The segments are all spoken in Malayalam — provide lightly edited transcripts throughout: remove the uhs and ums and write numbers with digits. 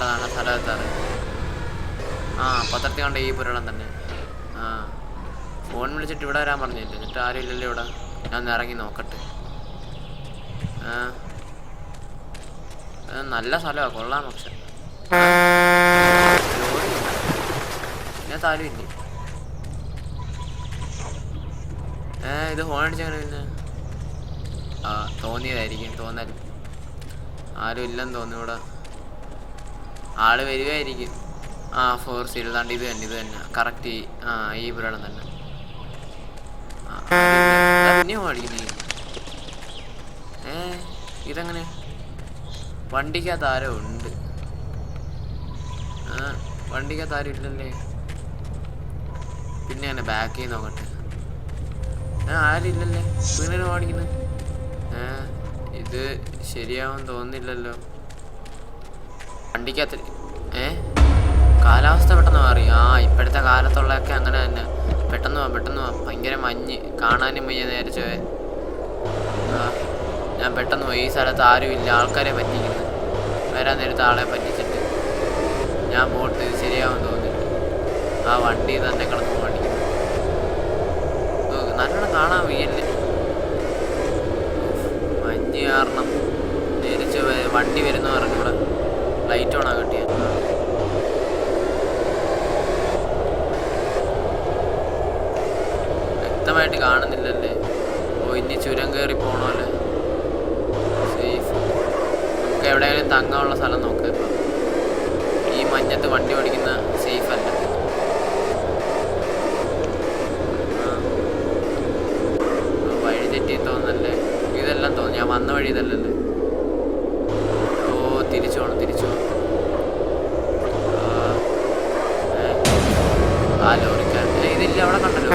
നാണ്ട സ്ഥലം എത്താറ്. ആ പത്രത്തിൽ കണ്ട ഈ പുരളം തന്നെ. ആ ഫോൺ വിളിച്ചിട്ട് ഇവിടെ വരാൻ പറഞ്ഞില്ലേ, എന്നിട്ട് ആരും ഇല്ലല്ലോ ഇവിടെ. ഞാൻ ഒന്ന് ഇറങ്ങി നോക്കട്ടെ. നല്ല സ്ഥലമാണ്, കൊള്ളാം. പക്ഷെ ഇതിനകത്ത് ആരും ഇല്ലേ? ഇത് ഹോൺ അടിച്ചങ്ങനെ പിന്നെ തോന്നിയതായിരിക്കും, തോന്നൽ. ആരും ഇല്ലെന്ന് തോന്നുന്നു ഇവിടെ. ആള് വരികയായിരിക്കും. 4 താണ്ട് ഇത് തന്നെ കറക്റ്റ്. ഈ പുരാണം തന്നെ. പിന്നെ ഹോൺ അടിക്കുന്നേ. ഇതെങ്ങനെ? വണ്ടിക്കകത്ത് ആരോ ഉണ്ട്. വണ്ടിക്കകത്ത് ആരും ഇല്ലല്ലേ? പിന്നെ തന്നെ ബാക്കിൽ നോക്കട്ടെ. ആരും ഇല്ലല്ലേ? പിന്നെ ഓടിക്കുന്നത്. ഇത് ശരിയാവും തോന്നുന്നില്ലല്ലോ. വണ്ടിക്കകത്ത് കാലാവസ്ഥ പെട്ടെന്ന് മാറി. ഇപ്പോഴത്തെ കാലത്തുള്ളതൊക്കെ അങ്ങനെ തന്നെ. പെട്ടെന്ന് പോവാം. ഭയങ്കര മഞ്ഞ്, കാണാനും വയ്യ നേരെ ചോയെ. ഞാൻ പെട്ടെന്ന് പോയി. ഈ സ്ഥലത്ത് ആരുമില്ല, ആൾക്കാരെ പറ്റിക്കുന്നു. വരാൻ നേരത്തെ ആളെ പറ്റിച്ചിട്ട് ഞാൻ പോട്ട്. ശരിയാവും തോന്നുന്നില്ല. വണ്ടി തന്നെ കിടന്ന് ഓടിക്കുന്നു. നല്ലോണം കാണാൻ വയ്യല്ലേ, മഞ്ഞ് കാരണം. നേരിച്ച് വണ്ടി വരുന്ന പറഞ്ഞു ഇവിടെ ലൈറ്റ് ഓണാ കിട്ടിയ. വ്യക്തമായിട്ട് കാണുന്നില്ലല്ലേ? ഇനി ചുരം കയറി പോണല്ലേ? സേഫ്. നമുക്ക് എവിടെയെങ്കിലും തങ്ങാനുള്ള സ്ഥലം നോക്കാം. ഇപ്പം ഈ മഞ്ഞത്ത് വണ്ടി ഓടിക്കുന്ന സേഫ് അല്ല. വഴി തെറ്റി തോന്നല്ലേ? ഇതെല്ലാം തോന്നി. ഞാൻ വന്ന വഴി ഇതല്ലല്ലേ? തിരിച്ചു പോകണം. ലോറിക്കാൻ ഇതില്ല. അവിടെ കണ്ടല്ലോ.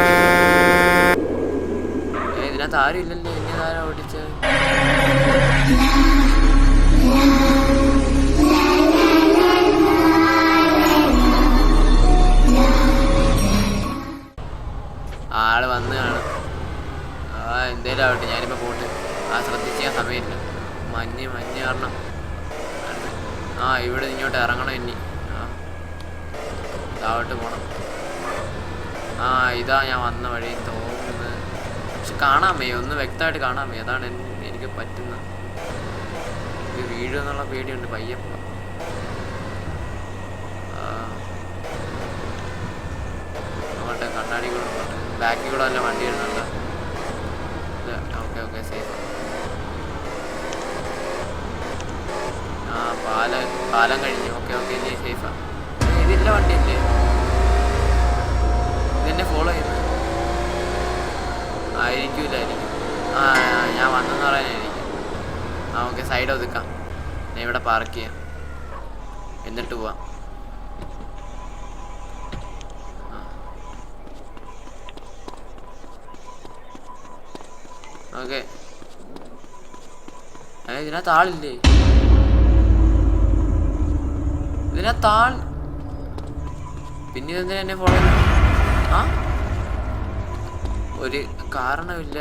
ഇതിനകത്ത് ആരും ഇല്ലല്ലോ. ഇനി ആരാ ഓടിച്ചത്? ആള് വന്ന് കാണും. എന്തേലും ആവട്ടെ, ഞാനിപ്പോൾ പോട്ട്. ശ്രദ്ധിക്കാൻ സമയമില്ല. മഞ്ഞ് കാരണം. ഇവിടെ ഇങ്ങോട്ട് ഇറങ്ങണം ഇനി. താഴോട്ട് പോണം. ഇതാ ഞാൻ വന്ന വഴി തോന്നുന്നത്. പക്ഷെ കാണാൻ വയ്യ, ഒന്ന് വ്യക്തമായിട്ട് കാണാൻ വയ്യ. അതാണ് എനിക്ക് പറ്റുന്നത്. ഇത് വീഴുമെന്നുള്ള പേടിയുണ്ട്. പയ്യപ്പ നോട്ടെ. കണ്ണാടി കൂടെ നോട്ടെ. ബാക്കിൽ കൂടെ നല്ല വണ്ടി വരുന്നുണ്ട്. Okay safe. പാലം കഴിഞ്ഞു. ഓക്കെ ഇനി സേഫാ. ഇതില്ല വണ്ടിയല്ലേ? ഇതെന്നെ ഫോളോ ചെയ്യുന്നത് ആയിരിക്കും. ഞാൻ വന്നെന്ന് പറയാനായിരിക്കും. Okay, side ഒതുക്കാം. ഞാൻ ഇവിടെ പാർക്ക് ചെയ്യാം, എന്നിട്ട് പോവാം. ഓക്കെ. ഇതിനകത്ത് ആളില്ലേ? പിന്നെ ഇതെന്തിനാ എന്നെ ഫോളോ ചെയ്യുന്നത്? ഒരു കാരണമില്ല.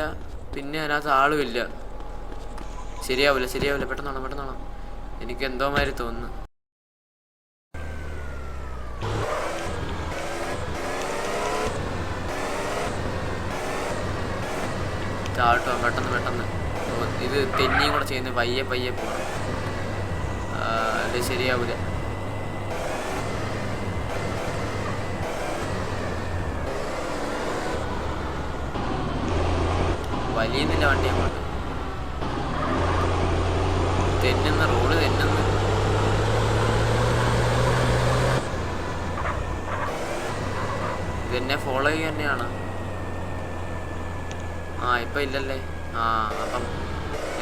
പിന്നെ അതിനകത്ത് ആളുമില്ല. ശരിയാവില്ല. പെട്ടെന്ന്. എനിക്ക് എന്തോ മാതിരി തോന്നുന്നു. ചാട്ടോ പെട്ടെന്ന്. ഇത് തെന്നിയും കൂടെ ചെയ്യുന്നത്. പയ്യെ പോകണം. അത് ശരിയാവില്ല. വലിയുന്നില്ല വണ്ടി അങ്ങോട്ട്. റോഡ് തെന്നുന്നു. ഇതെന്നെ ഫോളോ ചെയ്യുക തന്നെയാണ്. ഇപ്പം ഇല്ലല്ലേ? അപ്പം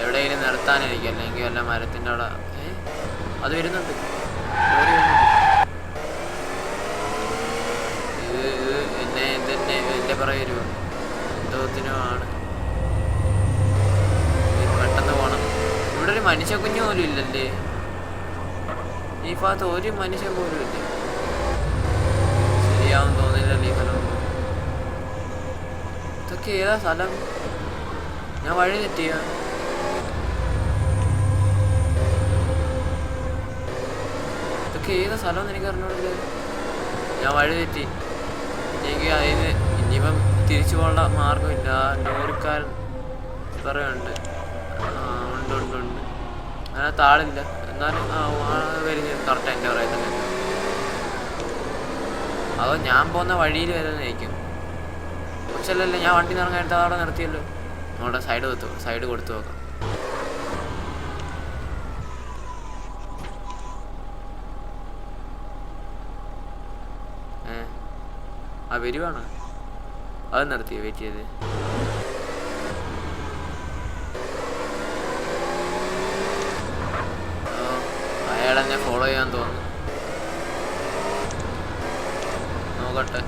എവിടെയെങ്കിലും നിർത്താനായിരിക്കും, അല്ലെങ്കിൽ വല്ല മരത്തിൻ്റെ അവിടെ. അത് വരുന്നുണ്ട്. ഇത് എന്നെ പുറകെ വരുമോ? എന്തോത്തിനുമാണ്. പെട്ടെന്ന് പോകണം. ഇവിടെ ഒരു മനുഷ്യ കുഞ്ഞു പോലും ഇല്ലല്ലേ? ഈ ഭാഗത്ത് ഒരു മനുഷ്യൻ പോലും ഇല്ല. ശരിയാവും തോന്നില്ലല്ലോ ഈ സ്ഥലം. ഇതൊക്കെ ഏതാ സ്ഥലം? ഞാൻ വഴി തെറ്റിയ? ഇതൊക്കെ ഏതാ സ്ഥലമെന്ന് എനിക്ക് അറിഞ്ഞോളൂ. ഞാൻ വഴി തെറ്റി. എനിക്ക് അതിന് ഇനിയിപ്പം തിരിച്ചു പോകേണ്ട മാർഗമില്ല. ലോറിക്കാരൻ പറയുന്നുണ്ട്. ഉണ്ട് ഉണ്ട് ഉണ്ട്. അതിനകത്ത് ആളില്ല. എന്നാലും വരുന്നത് കറക്റ്റ് എൻ്റെ പറയുന്നത്. അതോ ഞാൻ പോകുന്ന വഴിയിൽ വരുന്നതായിരിക്കും. കുറച്ചല്ലല്ലേ ഞാൻ വണ്ടി നിറങ്ങാനായിട്ട് അവിടെ നിർത്തിയല്ലോ. നമ്മുടെ സൈഡ് കൊടുത്തു നോക്കാം. വരുവാണ്. അത് നിർത്തി വെയിറ്റ് ചെയ്ത്. അയാളെന്നെ ഫോളോ ചെയ്യാൻ തോന്നുന്നു. നോക്കട്ടെ.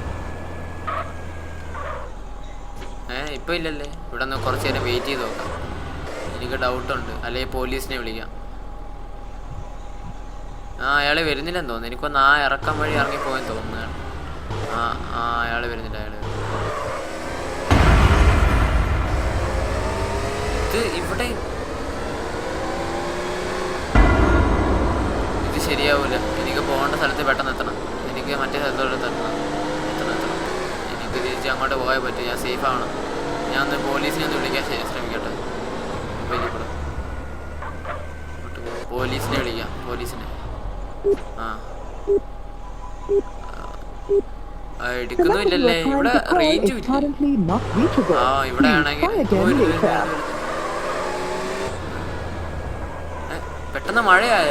ഇപ്പം ഇല്ലല്ലേ. ഇവിടെ നിന്ന് കുറച്ച് നേരം വെയിറ്റ് ചെയ്ത് നോക്കാം. എനിക്ക് ഡൗട്ടുണ്ട്. അല്ലെങ്കിൽ പോലീസിനെ വിളിക്കാം. അയാൾ വരുന്നില്ലെന്ന് തോന്നുന്നു. എനിക്കൊന്ന് ഇറക്കം വഴി ഇറങ്ങിപ്പോയെന്ന് തോന്നുന്നു. അയാൾ വരുന്നില്ല. ഇത് ഇവിടെ ഇത് ശരിയാവൂല. എനിക്ക് പോകേണ്ട സ്ഥലത്ത് പെട്ടെന്ന് എത്തണം. എനിക്ക് മറ്റേ സ്ഥലത്തോട്ട് എത്തണം. എനിക്ക് തിരിച്ച് അങ്ങോട്ട് പോകാൻ പറ്റും. ഞാൻ സേഫ് ആവണം. ഞാൻ ഒന്ന് പോലീസിനെ ഒന്ന് വിളിക്കാൻ ശ്രമിക്കട്ടെ. പോലീസിനെ വിളിക്കാം. എടുക്കുന്നില്ലല്ലേ. ഇവിടെ റേഞ്ച് ഇവിടെ ആണെങ്കിൽ പെട്ടെന്ന് മഴയായ.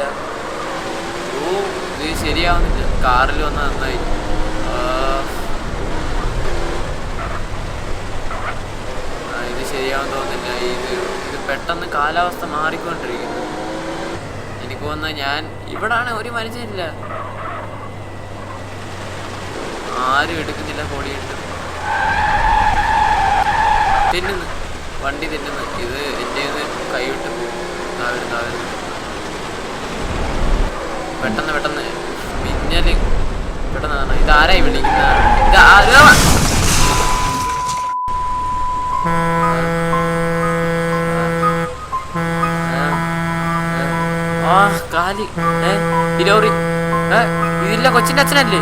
ഇത് ശരിയാവുന്നില്ല. കാറിൽ വന്ന് നന്നായി. ഇത് ശരിയാവാൻ തോന്നുന്നില്ല. ഇത് പെട്ടെന്ന് കാലാവസ്ഥ മാറിക്കൊണ്ടിരിക്കുന്നു. എനിക്ക് തോന്നുന്ന ഞാൻ ഇവിടാണ്. ഒരു മനുഷ്യനില്ല. ആരും എടുക്കുന്നില്ല. പൊടിയിട്ട് തെന്നുന്നു. വണ്ടി തെന്നുന്നു. ഇത് എൻ്റെ കൈവിട്ട് പോകും. പെട്ടെന്ന് മിന്നല് പെട്ടെന്ന്. ഇതാരായി വിളിക്കുന്നത്? കാലി ലോറി. ഇതില്ല. കൊച്ചിൻ്റെ അച്ഛനല്ലേ?